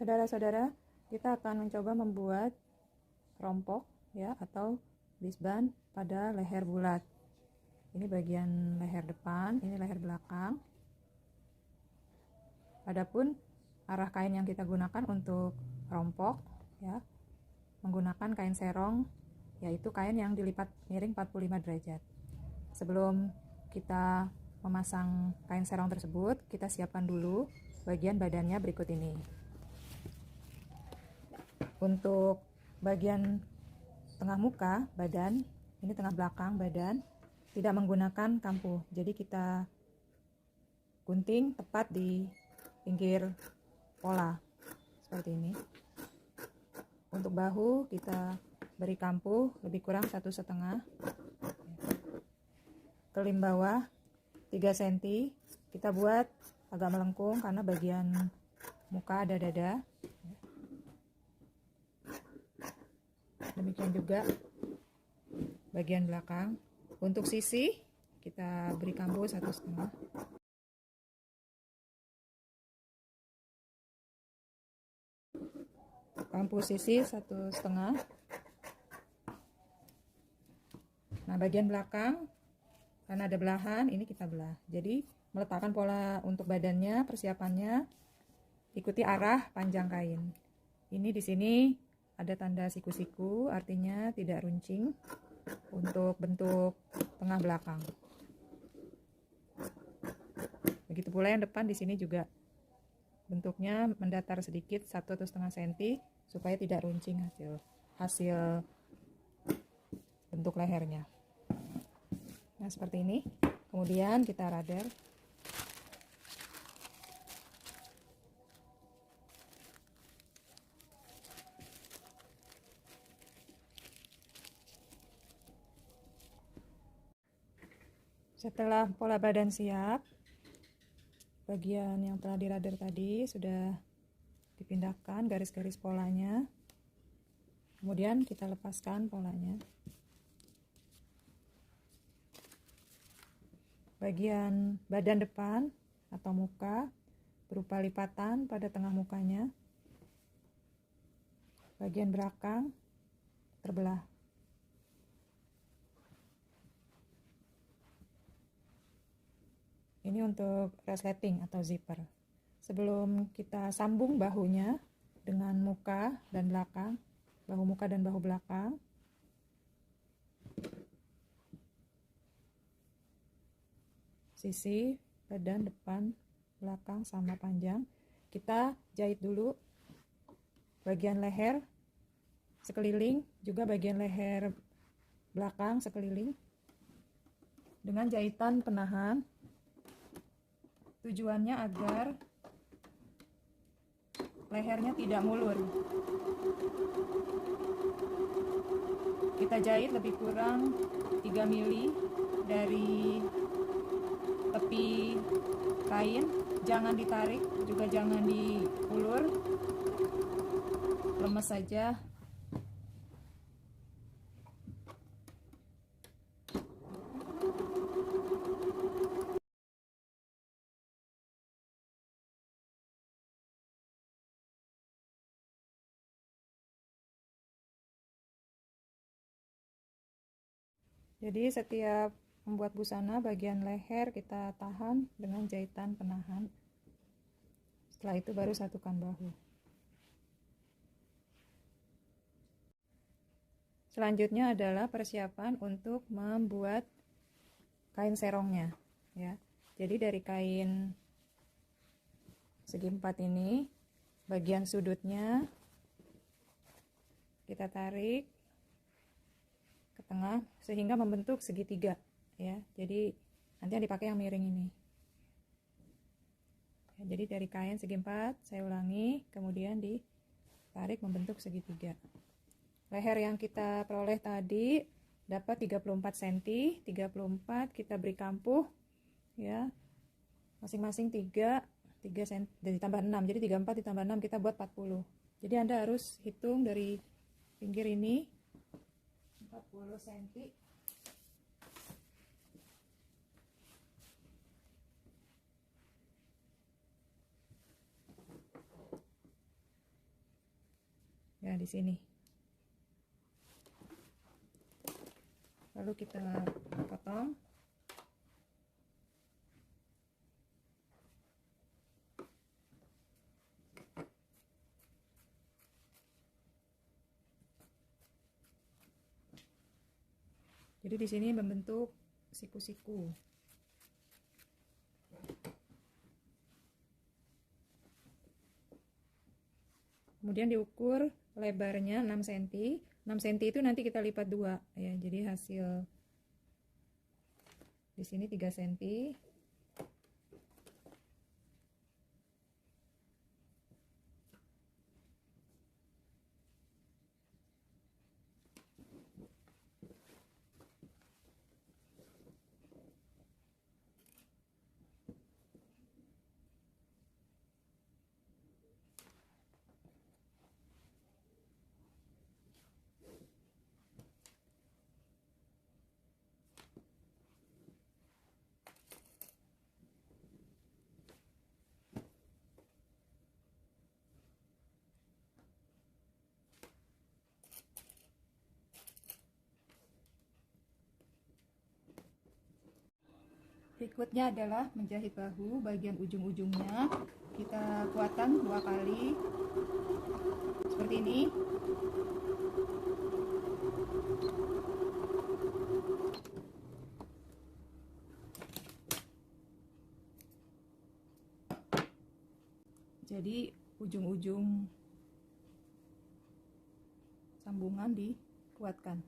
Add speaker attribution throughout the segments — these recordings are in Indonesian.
Speaker 1: Saudara-saudara, kita akan mencoba membuat rompok ya atau disban pada leher bulat. Ini bagian leher depan, ini leher belakang. Adapun arah kain yang kita gunakan untuk rompok ya, menggunakan kain serong, yaitu kain yang dilipat miring 45 derajat. Sebelum kita memasang kain serong tersebut, kita siapkan dulu bagian badannya berikut ini. Untuk bagian tengah muka badan, ini tengah belakang badan, tidak menggunakan kampuh. Jadi kita gunting tepat di pinggir pola seperti ini. Untuk bahu kita beri kampuh lebih kurang 1,5. Kelim bawah 3 cm. Kita buat agak melengkung karena bagian muka ada dada. Demikian juga bagian belakang. Untuk sisi kita beri kampuh 1,5. Kampuh sisi 1,5. Nah, bagian belakang karena ada belahan, ini kita belah. Jadi meletakkan pola untuk badannya, persiapannya ikuti arah panjang kain. Ini di sini ada tanda siku-siku, artinya tidak runcing untuk bentuk tengah belakang. Begitu pula yang depan, di sini juga bentuknya mendatar sedikit 1,5 cm supaya tidak runcing hasil bentuk lehernya. Nah, seperti ini. Kemudian kita radar. Setelah pola badan siap, bagian yang telah diradar tadi sudah dipindahkan garis-garis polanya. Kemudian kita lepaskan polanya. Bagian badan depan atau muka berupa lipatan pada tengah mukanya. Bagian belakang terbelah. Ini untuk resleting atau zipper. Sebelum kita sambung bahunya dengan muka dan belakang, bahu muka dan bahu belakang, sisi badan depan belakang sama panjang, kita jahit dulu bagian leher sekeliling, juga bagian leher belakang sekeliling dengan jahitan penahan. Tujuannya agar lehernya tidak mulur. Kita jahit lebih kurang 3 mili dari tepi kain, jangan ditarik, juga jangan diulur, lemes saja. Jadi setiap membuat busana, bagian leher kita tahan dengan jahitan penahan. Setelah itu baru satukan bahu. Selanjutnya adalah persiapan untuk membuat kain serongnya ya. Jadi dari kain segi 4 ini, bagian sudutnya kita tarik ke tengah sehingga membentuk segitiga ya. Jadi nanti yang dipakai yang miring ini ya, jadi dari kain segi 4 saya ulangi, kemudian ditarik membentuk segitiga. Leher yang kita peroleh tadi dapat 34 cm, 34 kita beri kampuh ya, masing-masing 3 cm dan ditambah 6, jadi 34 ditambah 6 kita buat 40. Jadi Anda harus hitung dari pinggir ini 40 cm. di sini. Lalu kita potong. Jadi di sini membentuk siku-siku. Kemudian diukur lebarnya 6 cm. 6 cm itu nanti kita lipat 2 ya. Jadi hasil di sini 3 cm. Berikutnya adalah menjahit bahu. Bagian ujung-ujungnya kita kuatkan 2 kali seperti ini. Jadi ujung-ujung sambungan dikuatkan.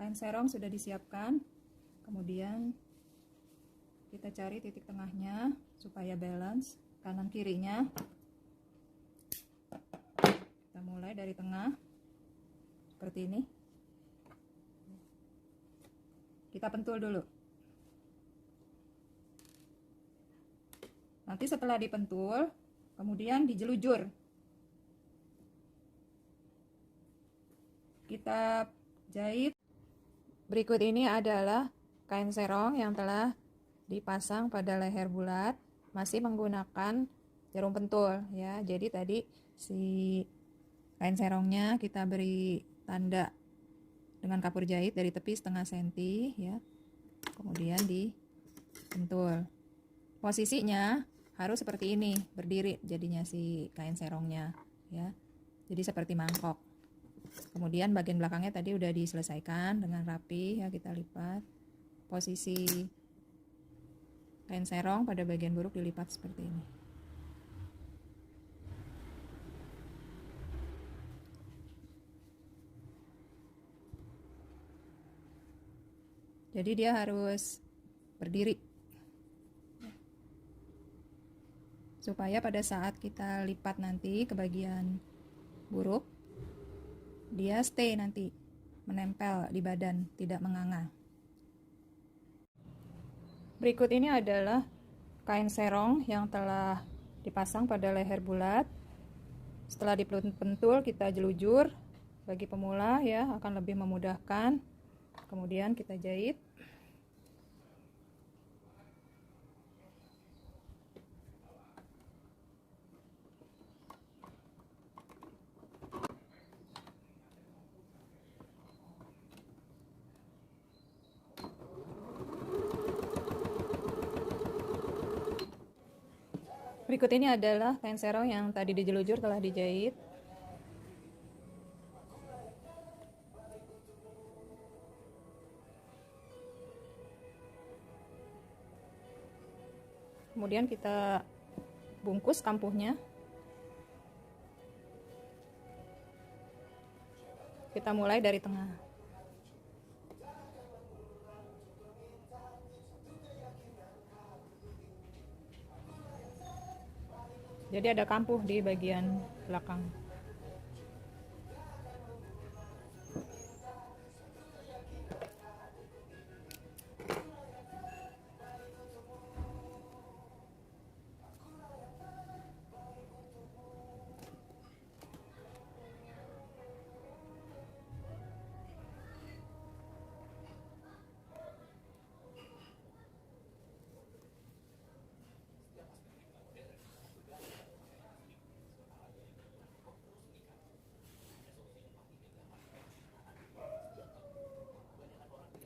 Speaker 1: Kain serong sudah disiapkan. Kemudian kita cari titik tengahnya supaya balance kanan kirinya. Kita mulai dari tengah seperti ini. Kita pentul dulu. Nanti setelah dipentul, kemudian dijelujur. Kita jahit. Berikut ini adalah kain serong yang telah dipasang pada leher bulat, masih menggunakan jarum pentul ya. Jadi tadi si kain serongnya kita beri tanda dengan kapur jahit dari tepi setengah senti ya. Kemudian dipentul. Posisinya harus seperti ini, berdiri jadinya si kain serongnya ya. Jadi seperti mangkok. Kemudian bagian belakangnya tadi udah diselesaikan dengan rapi ya, kita lipat. Posisi kain serong pada bagian buruk dilipat seperti ini. Jadi dia harus berdiri supaya pada saat kita lipat nanti ke bagian buruk dia stay nanti, menempel di badan, tidak menganga. Berikut ini adalah kain serong yang telah dipasang pada leher bulat. Setelah dipentul kita jelujur. Bagi pemula ya akan lebih memudahkan. Kemudian kita jahit. Berikut ini adalah kain serong yang tadi dijelujur telah dijahit. Kemudian kita bungkus kampuhnya. Kita mulai dari tengah. Jadi ada kampuh di bagian belakang.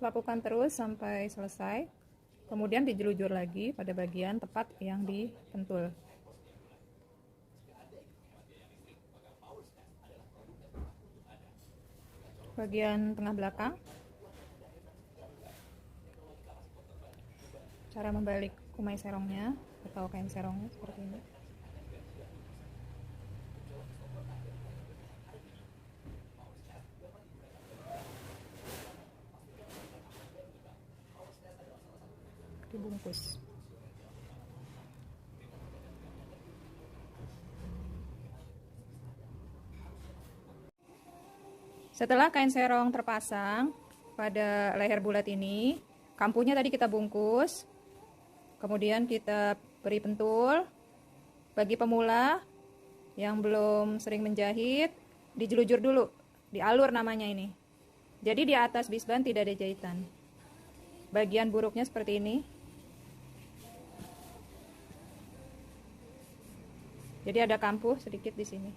Speaker 1: Lakukan terus sampai selesai. Kemudian dijelujur lagi pada bagian tepat yang dipentul. Bagian tengah belakang. Cara membalik kumai serongnya atau kain serongnya seperti ini. Dibungkus. Setelah kain serong terpasang pada leher bulat ini, kampuhnya tadi kita bungkus, kemudian kita beri pentul. Bagi pemula yang belum sering menjahit, dijelujur dulu, dialur namanya ini. Jadi di atas bisban tidak ada jahitan. Bagian buruknya seperti ini. Jadi ada kampuh sedikit di sini.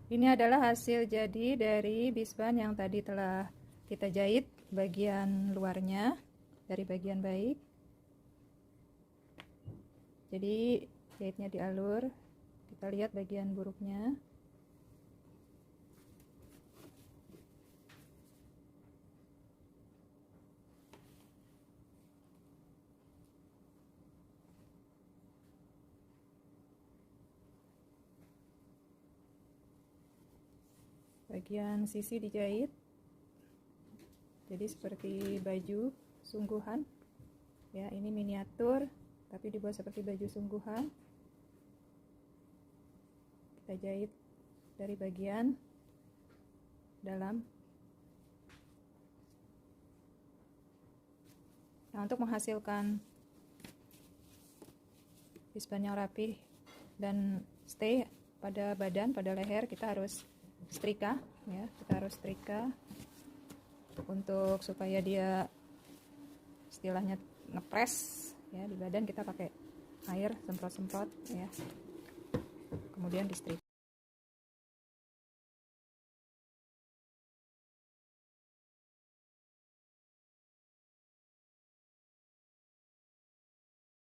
Speaker 1: Ini adalah hasil jadi dari bisban yang tadi telah kita jahit bagian luarnya dari bagian baik. Jadi jahitnya dialur, kita lihat bagian buruknya. Bagian sisi dijahit, jadi seperti baju sungguhan ya. Ini miniatur tapi dibuat seperti baju sungguhan. Kita jahit dari bagian dalam. Nah, untuk menghasilkan bisban yang rapi dan stay pada badan, pada leher, kita harus setrika ya, kita harus setrika untuk supaya dia istilahnya ngepres ya di badan. Kita pakai air semprot-semprot ya, kemudian disetrika.